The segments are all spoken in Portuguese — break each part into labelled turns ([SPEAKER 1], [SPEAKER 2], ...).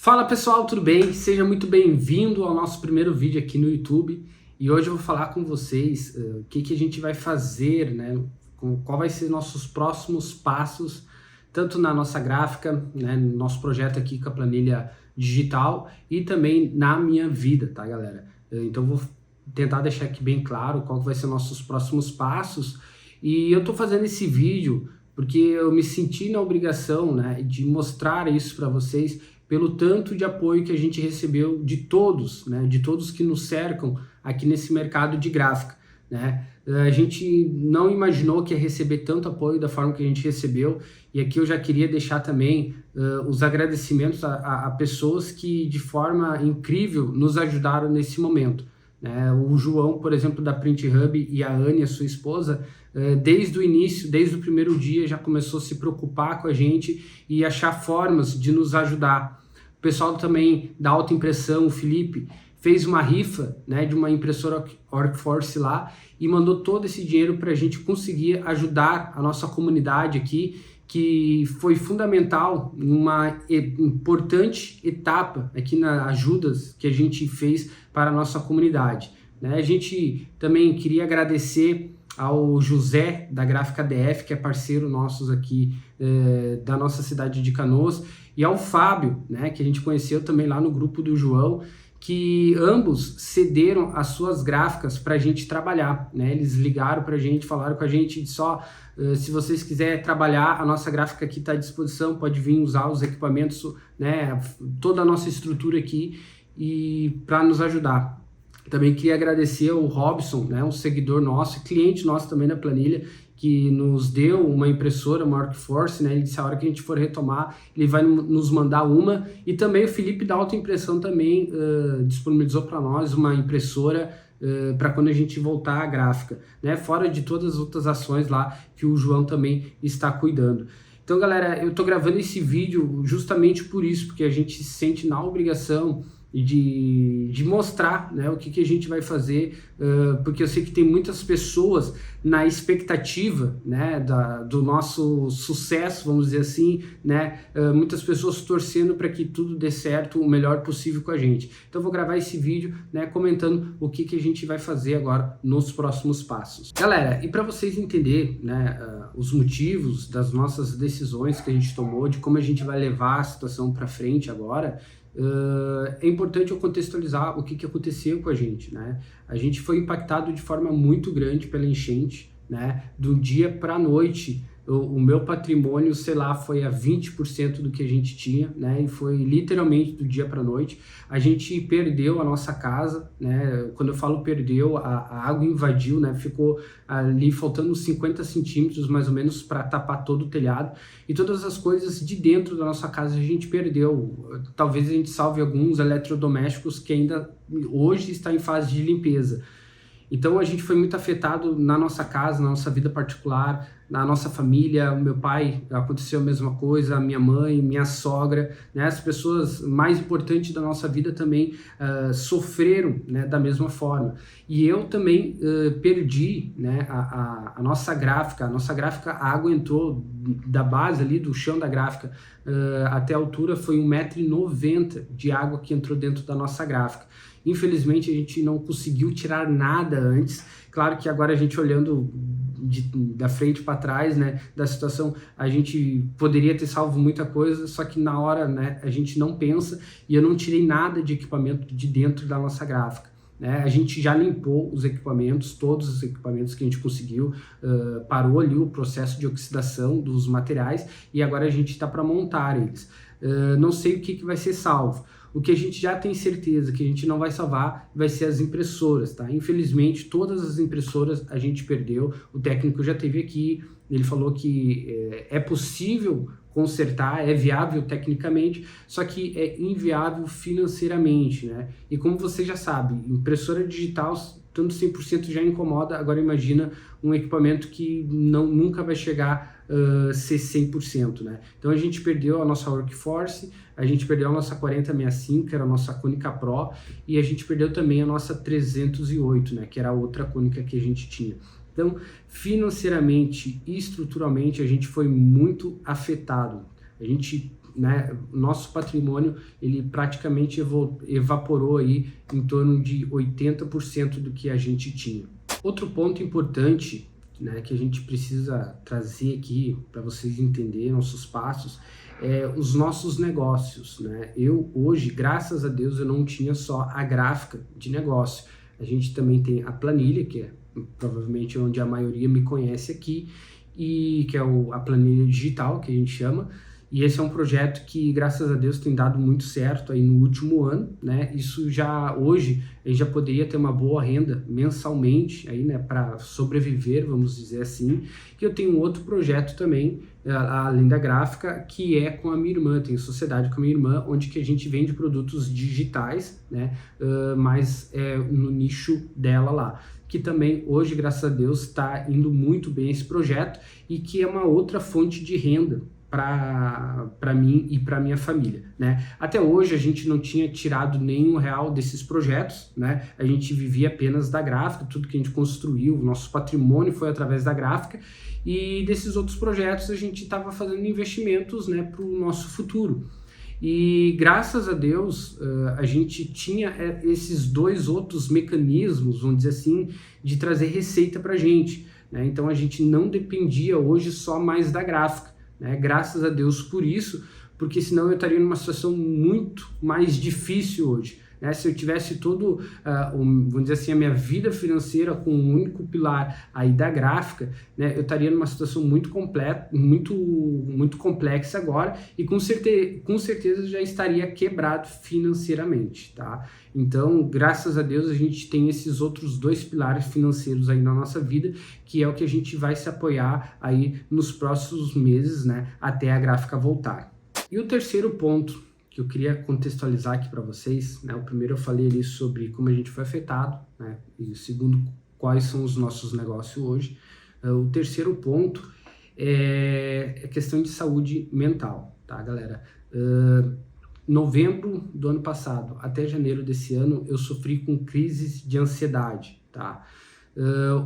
[SPEAKER 1] Fala pessoal, tudo bem? Seja muito bem-vindo ao nosso primeiro vídeo aqui no YouTube. E hoje eu vou falar com vocês o que a gente vai fazer, né? Qual vai ser nossos próximos passos, tanto na nossa gráfica, né, no nosso projeto aqui com a planilha digital e também na minha vida, tá, galera? Então eu vou tentar deixar aqui bem claro qual vai ser nossos próximos passos. E eu tô fazendo esse vídeo porque eu me senti na obrigação, né, de mostrar isso para vocês pelo tanto de apoio que a gente recebeu de todos, né, de todos que nos cercam aqui nesse mercado de gráfica, né. A gente não imaginou que ia receber tanto apoio da forma que a gente recebeu, e aqui eu já queria deixar também os agradecimentos a pessoas que de forma incrível nos ajudaram nesse momento. O João, por exemplo, da Print Hub, e a Anne, a sua esposa, desde o início, desde o primeiro dia, já começou a se preocupar com a gente e achar formas de nos ajudar. O pessoal também da autoimpressão, o Felipe, fez uma rifa, né, de uma impressora Workforce lá e mandou todo esse dinheiro para a gente conseguir ajudar a nossa comunidade aqui, que foi fundamental em uma importante etapa aqui nas ajudas que a gente fez para a nossa comunidade, né? A gente também queria agradecer ao José da Gráfica DF, que é parceiro nossos aqui da nossa cidade de Canoas, e ao Fábio, né, que a gente conheceu também lá no grupo do João, que ambos cederam as suas gráficas para a gente trabalhar, né? Eles ligaram para a gente, falaram com a gente só, se vocês quiserem trabalhar, a nossa gráfica aqui está à disposição, pode vir usar os equipamentos, né? Toda a nossa estrutura aqui e para nos ajudar. Também queria agradecer ao Robson, né, um seguidor nosso, cliente nosso também na planilha, que nos deu uma impressora, uma Workforce, né? Ele disse a hora que a gente for retomar, ele vai nos mandar uma. E também o Felipe da Autoimpressão também disponibilizou para nós uma impressora para quando a gente voltar à gráfica, né? Fora de todas as outras ações lá que o João também está cuidando. Então, galera, eu tô gravando esse vídeo justamente por isso, porque a gente se sente na obrigação de mostrar, né, o que a gente vai fazer, porque eu sei que tem muitas pessoas na expectativa, né, do nosso sucesso, vamos dizer assim, né, muitas pessoas torcendo para que tudo dê certo o melhor possível com a gente. Então eu vou gravar esse vídeo, né, comentando o que a gente vai fazer agora nos próximos passos. Galera, e para vocês entenderem, né, os motivos das nossas decisões que a gente tomou, de como a gente vai levar a situação para frente agora, é importante eu contextualizar o que aconteceu com a gente, né? A gente foi impactado de forma muito grande pela enchente, né? Do dia para a noite, o meu patrimônio, sei lá, foi a 20% do que a gente tinha, né? E foi literalmente do dia para a noite. A gente perdeu a nossa casa, né? Quando eu falo perdeu, a água invadiu, né? Ficou ali faltando 50 centímetros mais ou menos para tapar todo o telhado. E todas as coisas de dentro da nossa casa a gente perdeu. Talvez a gente salve alguns eletrodomésticos que ainda hoje está em fase de limpeza. Então a gente foi muito afetado na nossa casa, na nossa vida particular, na nossa família. O meu pai, aconteceu a mesma coisa, a minha mãe, minha sogra, né? As pessoas mais importantes da nossa vida também sofreram, né, da mesma forma. E eu também perdi, né, a nossa gráfica. A nossa gráfica, a água entrou da base ali, do chão da gráfica, até a altura foi 1,90 m de água que entrou dentro da nossa gráfica. Infelizmente a gente não conseguiu tirar nada antes. Claro que agora a gente olhando da frente para trás, né, da situação, a gente poderia ter salvo muita coisa, só que na hora, né, a gente não pensa, e eu não tirei nada de equipamento de dentro da nossa gráfica, né? A gente já limpou os equipamentos, todos os equipamentos que a gente conseguiu, parou ali o processo de oxidação dos materiais e agora a gente está para montar eles. Não sei o que vai ser salvo. O que a gente já tem certeza que a gente não vai salvar vai ser as impressoras, tá? Infelizmente, todas as impressoras a gente perdeu. O técnico já esteve aqui, ele falou que é possível consertar, é viável tecnicamente, só que é inviável financeiramente, né? E como você já sabe, impressora digital, tanto 100% já incomoda, agora imagina um equipamento que nunca vai chegar a ser 100%, né? Então a gente perdeu a nossa Workforce, a gente perdeu a nossa 4065, que era a nossa Konica Pro, e a gente perdeu também a nossa 308, né, que era a outra Konica que a gente tinha. Então, financeiramente e estruturalmente, a gente foi muito afetado. A gente né, nosso patrimônio ele praticamente evaporou aí em torno de 80% do que a gente tinha. Outro ponto importante, né, que a gente precisa trazer aqui para vocês entenderem nossos passos os nossos negócios, né? Eu hoje, graças a Deus, eu não tinha só a gráfica de negócio. A gente também tem a planilha, que é provavelmente onde a maioria me conhece aqui, e que é a planilha digital, que a gente chama. E esse é um projeto que, graças a Deus, tem dado muito certo aí no último ano, né? Isso já, hoje, a gente já poderia ter uma boa renda mensalmente aí, né, para sobreviver, vamos dizer assim. E eu tenho um outro projeto também, além da gráfica, que é com a minha irmã, tenho sociedade com a minha irmã, onde que a gente vende produtos digitais, né, mas no nicho dela lá, que também hoje, graças a Deus, está indo muito bem esse projeto e que é uma outra fonte de renda para mim e para minha família, né? Até hoje a gente não tinha tirado nenhum real desses projetos, né? A gente vivia apenas da gráfica, tudo que a gente construiu, o nosso patrimônio foi através da gráfica, e desses outros projetos a gente estava fazendo investimentos, né, para o nosso futuro. E graças a Deus a gente tinha esses dois outros mecanismos, vamos dizer assim, de trazer receita para a gente, né? Então a gente não dependia hoje só mais da gráfica, né? Graças a Deus por isso, porque senão eu estaria numa situação muito mais difícil hoje, né? Se eu tivesse todo, vamos dizer assim, a minha vida financeira com um único pilar aí da gráfica, né, eu estaria numa situação muito complexa agora e com certeza já estaria quebrado financeiramente, tá? Então, graças a Deus, a gente tem esses outros dois pilares financeiros aí na nossa vida, que é o que a gente vai se apoiar aí nos próximos meses, né, até a gráfica voltar. E o terceiro ponto que eu queria contextualizar aqui para vocês, né? O primeiro eu falei ali sobre como a gente foi afetado, né? E o segundo, quais são os nossos negócios hoje. O terceiro ponto é a questão de saúde mental, tá, galera? Novembro do ano passado até janeiro desse ano eu sofri com crises de ansiedade, tá?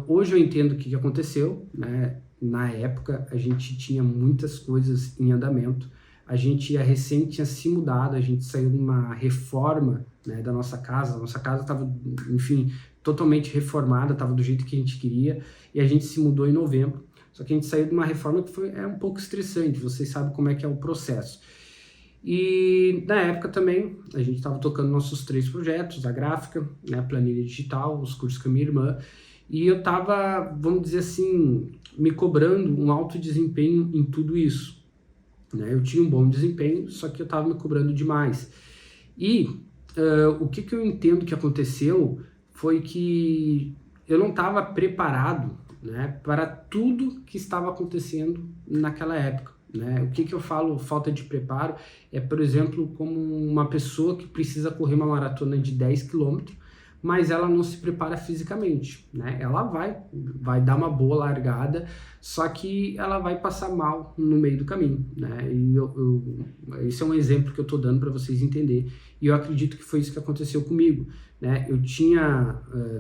[SPEAKER 1] Hoje eu entendo o que aconteceu, né? Na época a gente tinha muitas coisas em andamento. A gente recém tinha se mudado, a gente saiu de uma reforma, né, da nossa casa. A nossa casa estava, enfim, totalmente reformada, estava do jeito que a gente queria, e a gente se mudou em novembro. Só que a gente saiu de uma reforma que é um pouco estressante, vocês sabem como é que é o processo. E na época também a gente estava tocando nossos 3 projetos, a gráfica, né, a planilha digital, os cursos com a minha irmã, e eu estava, vamos dizer assim, me cobrando um alto desempenho em tudo isso. Eu tinha um bom desempenho, só que eu estava me cobrando demais. E o que eu entendo que aconteceu foi que eu não estava preparado, né, para tudo que estava acontecendo naquela época, né? O que eu falo falta de preparo é, por exemplo, como uma pessoa que precisa correr uma maratona de 10 km, mas ela não se prepara fisicamente, né? Ela vai dar uma boa largada, só que ela vai passar mal no meio do caminho, né? E esse é um exemplo que eu estou dando para vocês entenderem, e eu acredito que foi isso que aconteceu comigo, né? Eu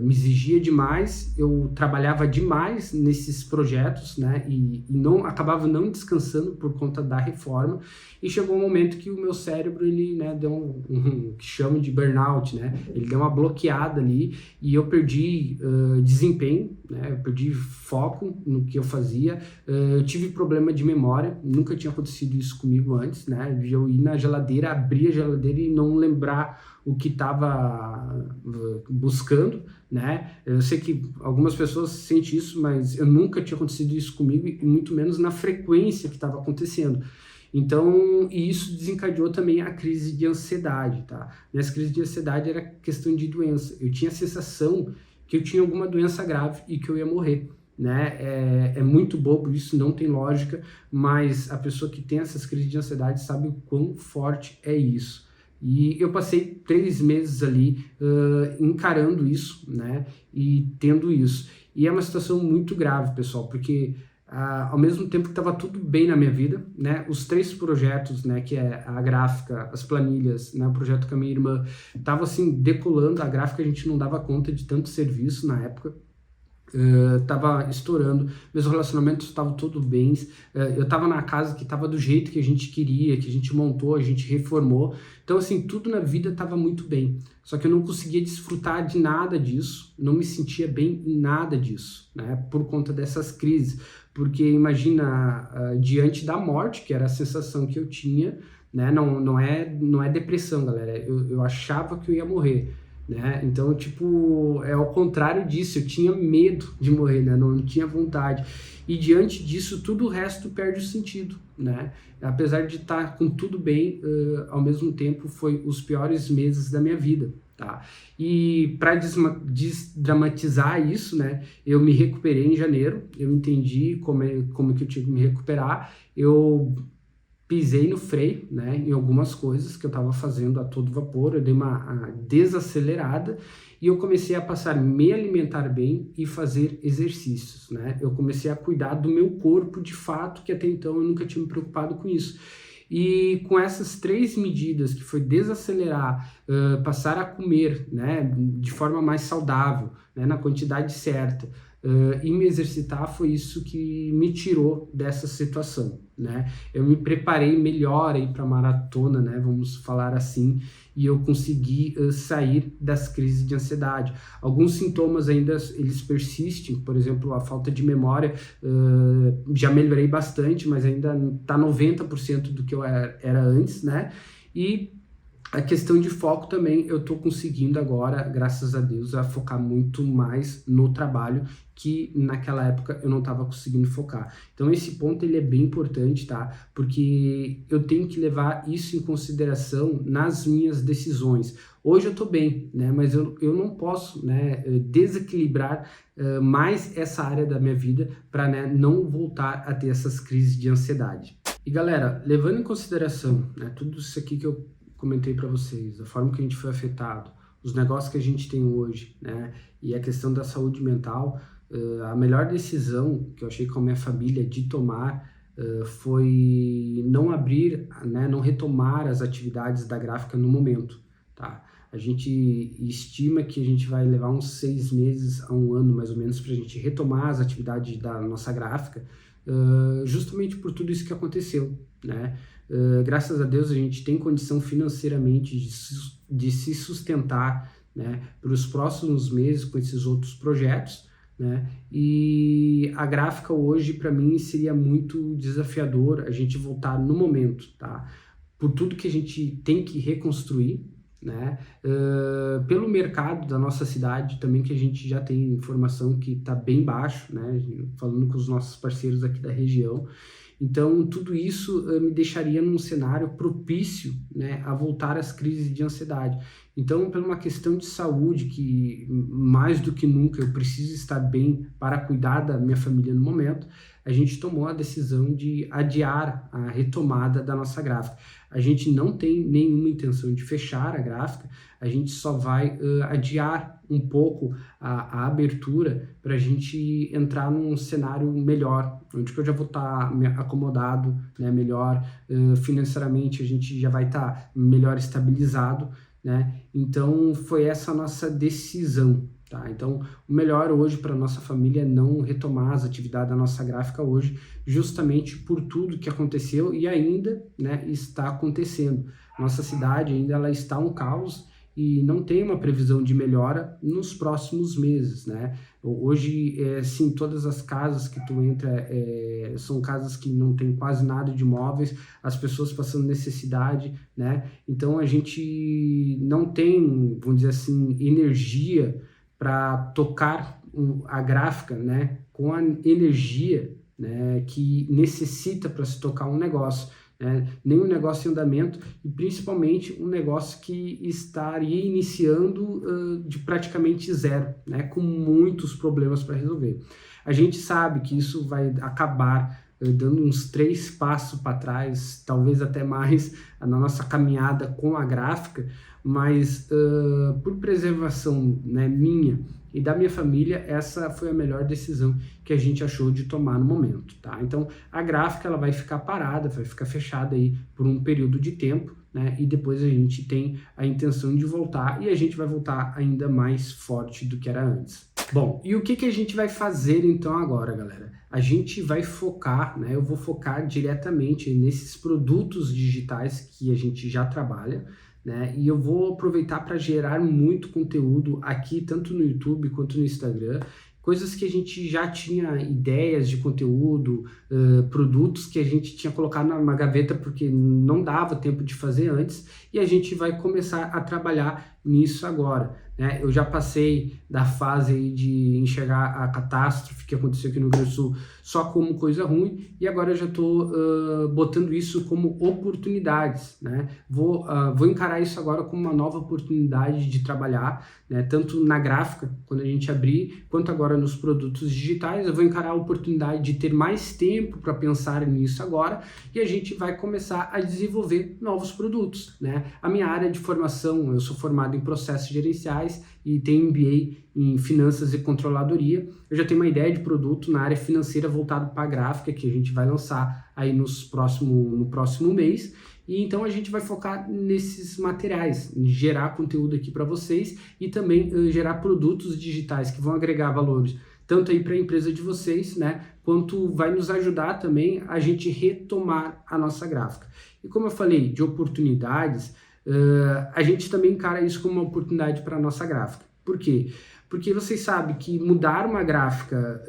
[SPEAKER 1] me exigia demais, eu trabalhava demais nesses projetos, né? E acabava não descansando por conta da reforma, e chegou um momento que o meu cérebro, ele, né, deu um que chama de burnout, né? Ele deu uma bloqueada ali, e eu perdi desempenho, né? Eu perdi foco no que eu fazia, eu tive problema de memória, nunca tinha acontecido isso comigo antes, né? De eu ir na geladeira, abrir a geladeira e não lembrar o que estava buscando, né? Eu sei que algumas pessoas sentem isso, mas eu nunca tinha acontecido isso comigo, e muito menos na frequência que estava acontecendo. Então, e isso desencadeou também a crise de ansiedade, tá? Nessa crise de ansiedade era questão de doença. Eu tinha a sensação que eu tinha alguma doença grave e que eu ia morrer, né? É muito bobo isso, não tem lógica, mas a pessoa que tem essas crises de ansiedade sabe o quão forte é isso. E eu passei 3 meses ali encarando isso, né? E tendo isso. E é uma situação muito grave, pessoal, porque ao mesmo tempo que estava tudo bem na minha vida, né? Os 3 projetos, né? Que é a gráfica, as planilhas, né? O projeto com a minha irmã, estava assim decolando. A gráfica a gente não dava conta de tanto serviço na época. tava estourando, meus relacionamentos estavam tudo bem, eu tava na casa que tava do jeito que a gente queria, que a gente montou, a gente reformou, então assim, tudo na vida tava muito bem, só que eu não conseguia desfrutar de nada disso, não me sentia bem em nada disso, né, por conta dessas crises, porque imagina, diante da morte, que era a sensação que eu tinha, né, não é depressão, galera, eu achava que eu ia morrer, né? Então, tipo, é ao contrário disso, eu tinha medo de morrer, né? Não tinha vontade. E diante disso, tudo o resto perde o sentido, né? Apesar de estar com tudo bem, ao mesmo tempo foi os piores meses da minha vida, tá? E para desdramatizar isso, né? Eu me recuperei em janeiro, eu entendi como que eu tinha que me recuperar, eu pisei no freio, né, em algumas coisas que eu estava fazendo a todo vapor, eu dei uma desacelerada e eu comecei a passar a me alimentar bem e fazer exercícios, né, eu comecei a cuidar do meu corpo de fato, que até então eu nunca tinha me preocupado com isso. E com essas 3 medidas, que foi desacelerar, passar a comer, né, de forma mais saudável, né, na quantidade certa, e me exercitar, foi isso que me tirou dessa situação, né? Eu me preparei melhor aí para maratona, né? Vamos falar assim, e eu consegui sair das crises de ansiedade. Alguns sintomas ainda eles persistem, por exemplo, a falta de memória, já melhorei bastante, mas ainda está 90% do que eu era antes, né? E a questão de foco também, eu estou conseguindo agora, graças a Deus, a focar muito mais no trabalho, que naquela época eu não estava conseguindo focar. Então esse ponto ele é bem importante, tá? Porque eu tenho que levar isso em consideração nas minhas decisões. Hoje eu estou bem, né? Mas eu não posso, né, desequilibrar mais essa área da minha vida para, né, não voltar a ter essas crises de ansiedade. E galera, levando em consideração, né, tudo isso aqui que eu comentei para vocês, a forma que a gente foi afetado, os negócios que a gente tem hoje, né, e a questão da saúde mental, a melhor decisão que eu achei com a minha família de tomar foi não abrir, né, não retomar as atividades da gráfica no momento, tá? A gente estima que a gente vai levar uns 6 meses a 1 ano, mais ou menos, para a gente retomar as atividades da nossa gráfica, justamente por tudo isso que aconteceu, né? Graças a Deus a gente tem condição financeiramente de se sustentar, né, para os próximos meses com esses outros projetos, né? E a gráfica hoje para mim seria muito desafiador a gente voltar no momento, tá? Por tudo que a gente tem que reconstruir, né? Pelo mercado da nossa cidade também, que a gente já tem informação que está bem baixo, né? Falando com os nossos parceiros aqui da região. Então, tudo isso me deixaria num cenário propício, né, a voltar às crises de ansiedade. Então, por uma questão de saúde, que mais do que nunca eu preciso estar bem para cuidar da minha família no momento, a gente tomou a decisão de adiar a retomada da nossa gráfica. A gente não tem nenhuma intenção de fechar a gráfica, a gente só vai adiar um pouco a abertura para a gente entrar num cenário melhor, onde que eu já vou estar acomodado, né, melhor financeiramente, a gente já vai estar melhor estabilizado, né? Então foi essa a nossa decisão, tá? Então o melhor hoje para nossa família é não retomar as atividades da nossa gráfica hoje, justamente por tudo que aconteceu e ainda, né, está acontecendo. Nossa cidade ainda ela está um caos e não tem uma previsão de melhora nos próximos meses, né? Hoje, sim, todas as casas que tu entra são casas que não tem quase nada de imóveis, as pessoas passando necessidade, né? Então a gente não tem, vamos dizer assim, energia para tocar a gráfica, né, com a energia, né, que necessita para se tocar um negócio. Nenhum negócio em andamento e principalmente um negócio que estaria iniciando de praticamente zero, né, com muitos problemas para resolver. A gente sabe que isso vai acabar dando uns 3 passos para trás, talvez até mais, na nossa caminhada com a gráfica, mas por preservação, né, minha e da minha família, essa foi a melhor decisão que a gente achou de tomar no momento, tá? Então, a gráfica ela vai ficar parada, vai ficar fechada aí por um período de tempo, né? E depois a gente tem a intenção de voltar e a gente vai voltar ainda mais forte do que era antes. Bom, e o que a gente vai fazer então agora, galera? A gente vai focar, né? Eu vou focar diretamente nesses produtos digitais que a gente já trabalha, né? E eu vou aproveitar para gerar muito conteúdo aqui, tanto no YouTube quanto no Instagram, coisas que a gente já tinha ideias de conteúdo, produtos que a gente tinha colocado numa gaveta porque não dava tempo de fazer antes, e a gente vai começar a trabalhar nisso agora, né? Eu já passei da fase aí de enxergar a catástrofe que aconteceu aqui no Rio Grande do Sul só como coisa ruim, e agora eu já estou botando isso como oportunidades, né? Vou encarar isso agora como uma nova oportunidade de trabalhar, né? Tanto na gráfica, quando a gente abrir, quanto agora nos produtos digitais. Eu vou encarar a oportunidade de ter mais tempo para pensar nisso agora, e a gente vai começar a desenvolver novos produtos, né? A minha área de formação, eu sou formado em processos gerenciais e tenho MBA em finanças e controladoria. Eu já tenho uma ideia de produto na área financeira voltado para a gráfica que a gente vai lançar aí no próximo mês. E então a gente vai focar nesses materiais, em gerar conteúdo aqui para vocês e também gerar produtos digitais que vão agregar valores tanto aí para a empresa de vocês, né, quanto vai nos ajudar também a gente retomar a nossa gráfica. E como eu falei de oportunidades, a gente também encara isso como uma oportunidade para a nossa gráfica. Por quê? Porque vocês sabem que mudar uma gráfica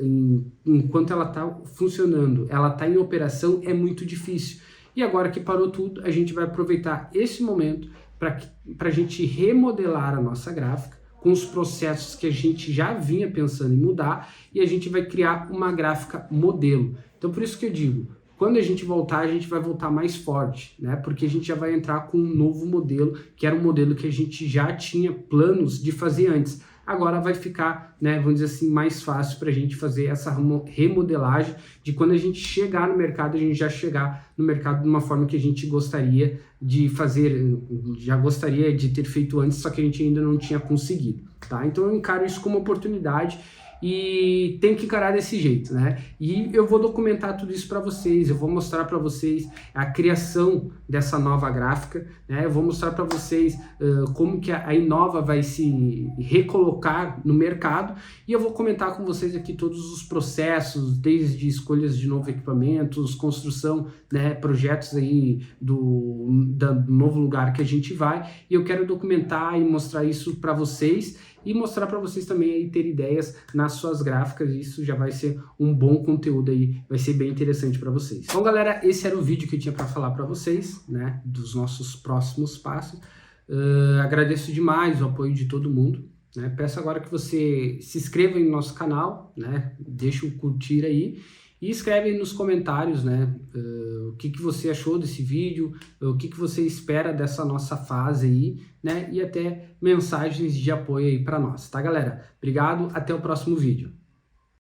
[SPEAKER 1] enquanto ela está funcionando, ela está em operação, é muito difícil. E agora que parou tudo, a gente vai aproveitar esse momento para a gente remodelar a nossa gráfica com os processos que a gente já vinha pensando em mudar, e a gente vai criar uma gráfica modelo. Então por isso que eu digo, quando a gente voltar, a gente vai voltar mais forte, né? Porque a gente já vai entrar com um novo modelo, que era um modelo que a gente já tinha planos de fazer antes. Agora vai ficar, né, vamos dizer assim, mais fácil para a gente fazer essa remodelagem de quando a gente chegar no mercado, a gente já chegar no mercado de uma forma que a gente gostaria de fazer, já gostaria de ter feito antes, só que a gente ainda não tinha conseguido, tá? Então eu encaro isso como oportunidade e tem que encarar desse jeito, né? E eu vou documentar tudo isso para vocês, eu vou mostrar para vocês a criação dessa nova gráfica, né? Eu vou mostrar para vocês como que a Inova vai se recolocar no mercado, e eu vou comentar com vocês aqui todos os processos, desde escolhas de novos equipamentos, construção, né, projetos aí do novo lugar que a gente vai, e eu quero documentar e mostrar isso para vocês, e mostrar para vocês também aí ter ideias nas suas gráficas. Isso já vai ser um bom conteúdo aí, vai ser bem interessante para vocês. Então galera, esse era o vídeo que eu tinha para falar para vocês, né, dos nossos próximos passos. Agradeço demais o apoio de todo mundo, né? Peço agora que você se inscreva em nosso canal, né, deixa o curtir aí e escreve aí nos comentários, né, o que você achou desse vídeo, o que você espera dessa nossa fase aí, né, e até mensagens de apoio aí para nós, tá galera? Obrigado, até o próximo vídeo.